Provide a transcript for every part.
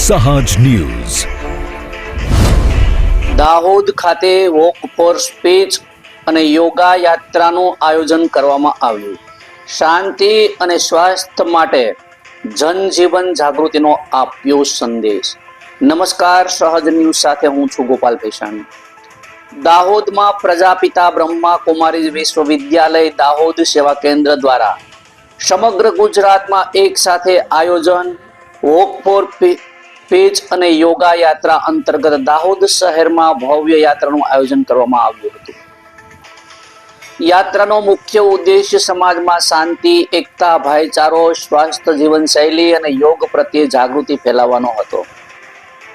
સહાજ news. Dahod ખાતે walk for speech અને યોગા યાત્રાનું આયોજન કરવામાં આવ્યું. શાંતિ અને સ્વાસ્થ્ય માટે જનજીવન જાગૃતિનો આપ્યો સંદેશ. નમસ્કાર, સહજ ન્યૂઝ સાથે હું છું ગોપાલ ભેસાણી. દાહોદમાં પ્રજાપિતા બ્રહ્મા કુમારી વિશ્વવિદ્યાલય દાહોદ સેવા કેન્દ્ર દ્વારા સમગ્ર ગુજરાતમાં એક સાથે આયોજન વોક ફોર સ્પીચ અને યોગા યાત્રા અંતર્ગત દાહોદ શહેરમાં ભવ્ય યાત્રાનું આયોજન કરવામાં આવ્યું હતું. યાત્રાનો મુખ્ય ઉદ્દેશ્ય સમાજમાં શાંતિ, એકતા, ભાઈચારો, સ્વસ્થ જીવનશૈલી અને યોગ પ્રત્યે જાગૃતિ ફેલાવવાનો હતો.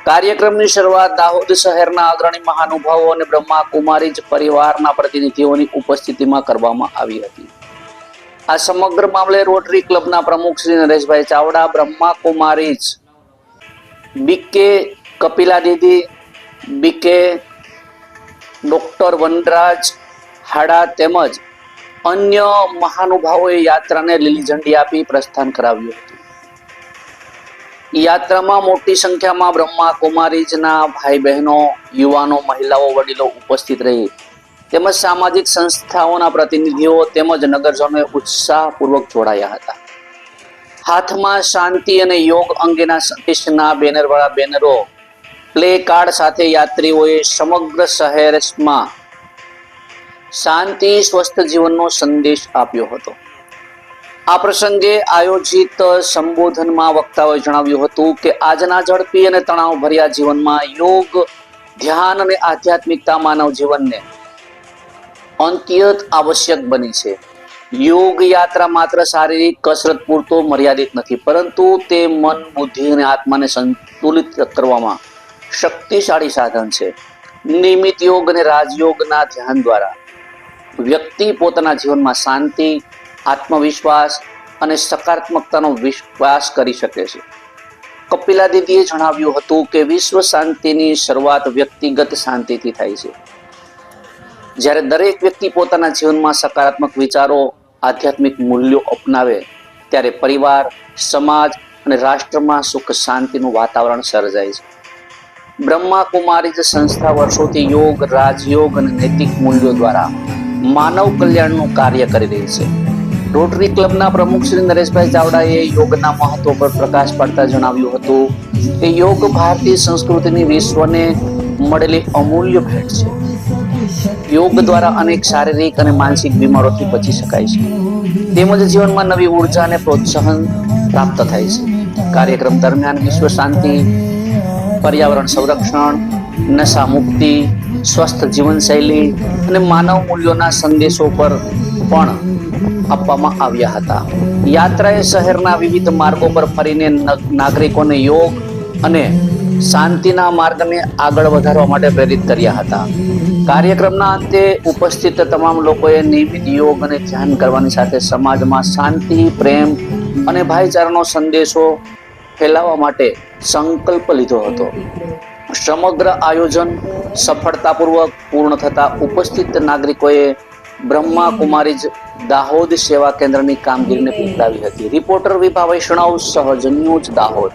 કાર્યક્રમની શરૂઆત દાહોદ શહેરના અગ્રણી મહાનુભાવો અને બ્રહ્મા કુમારીજ પરિવારના પ્રતિનિધિઓની ઉપસ્થિતિમાં કરવામાં આવી હતી. આ સમગ્ર મામલે રોટરી ક્લબના પ્રમુખ શ્રી નરેશભાઈ ચાવડા, બ્રહ્મા કુમારીજ, બીકે કપિલા દીદી, બીકે ડોક્ટર વનરાજ હાડા તેમજ અન્ય મહાનુભાવોએ યાત્રાને લીલી ઝંડી આપી પ્રસ્થાન કરાવ્યું હતું. યાત્રામાં મોટી સંખ્યામાં બ્રહ્મા કુમારીજના ભાઈ બહેનો, યુવાનો, મહિલાઓ, વડીલો ઉપસ્થિત રહી તેમજ સામાજિક સંસ્થાઓના પ્રતિનિધિઓ તેમજ નગરજનોએ ઉત્સાહપૂર્વક જોડાયા હતા. હાથમાં શાંતિ અને યોગ અંગેના સંદેશના બેનરવાળા બેનરો, પ્લે કાર્ડ સાથે યાત્રીઓએ સમગ્ર શહેરમાં શાંતિ, સ્વસ્થ જીવનનો સંદેશ આપ્યો હતો. આ પ્રસંગે આયોજિત સંબોધનમાં વક્તાઓએ જણાવ્યું હતું કે આજના ઝડપી અને તણાવભર્યા જીવનમાં યોગ, ધ્યાન અને આધ્યાત્મિકતા માનવ જીવનને અત્યંત આવશ્યક બની છે. યોગ યાત્રા માત્ર શારીરિક કસરત પૂરતો મર્યાદિત નથી, પરંતુ તે મન, બુદ્ધિ અને આત્માને સંતુલિત કરવામાં શક્તિશાળી સાધન છે. નિયમિત યોગ અને રાજયોગના ધ્યાન દ્વારા વ્યક્તિ પોતાના જીવનમાં શાંતિ, આત્મવિશ્વાસ અને સકારાત્મકતાનો વિશ્વાસ કરી શકે છે. કપિલા દીદીએ જણાવ્યું હતું કે વિશ્વ શાંતિની શરૂઆત વ્યક્તિગત શાંતિથી થાય છે. જ્યારે દરેક વ્યક્તિ પોતાના જીવનમાં સકારાત્મક વિચારો, આધ્યાત્મિક મૂલ્યો અપનાવે ત્યારે પરિવાર, સમાજ અને રાષ્ટ્રમાં સુખ શાંતિનું વાતાવરણ સર્જાય છે. બ્રહ્મા કુમારીજ સંસ્થા વર્ષોથી યોગ, રાજયોગ અને નૈતિક મૂલ્યો દ્વારા માનવ કલ્યાણનું કાર્ય કરી રહી છે. રોટરી ક્લબના પ્રમુખ શ્રી નરેશભાઈ ચાવડાએ યોગના મહત્વ પર પ્રકાશ પાડતા જણાવ્યું હતું કે યોગ ભારતીય સંસ્કૃતિની વિશ્વને મળેલી અમૂલ્ય ભેટ છે. યોગ દ્વારા અનેક શારીરિક અને માનસિક બીમારીઓથી બચી શકાય છે તેમજ જીવનમાં નવી ઉર્જા અને પ્રોત્સાહન પ્રાપ્ત થાય છે. કાર્યક્રમ દરમિયાન વિશ્વ શાંતિ, પર્યાવરણ સંરક્ષણ, નશા મુક્તિ, સ્વસ્થ જીવનશૈલી અને માનવ મૂલ્યોના સંદેશો પર પણ આપવામાં આવ્યા હતા. યાત્રાએ શહેરના વિવિધ માર્ગો પર ફરીને નાગરિકોને યોગ અને શાંતિના માર્ગને આગળ વધારવા માટે પ્રેરિત કર્યા હતા. કાર્યક્રમના અંતે ઉપસ્થિત તમામ લોકોએ નિયમિત યોગ અને ધ્યાન કરવાની સાથે સમાજમાં શાંતિ, પ્રેમ અને ભાઈચારાનો સંદેશો ફેલાવવા માટે સંકલ્પ લીધો હતો. સમગ્ર આયોજન સફળતાપૂર્વક પૂર્ણ થતા ઉપસ્થિત નાગરિકોએ બ્રહ્મા કુમારીજ દાહોદ સેવા કેન્દ્રની કામગીરીને બિરદાવી હતી. રિપોર્ટર વિભા વૈષ્ણવ, સહજ ન્યૂઝ, દાહોદ.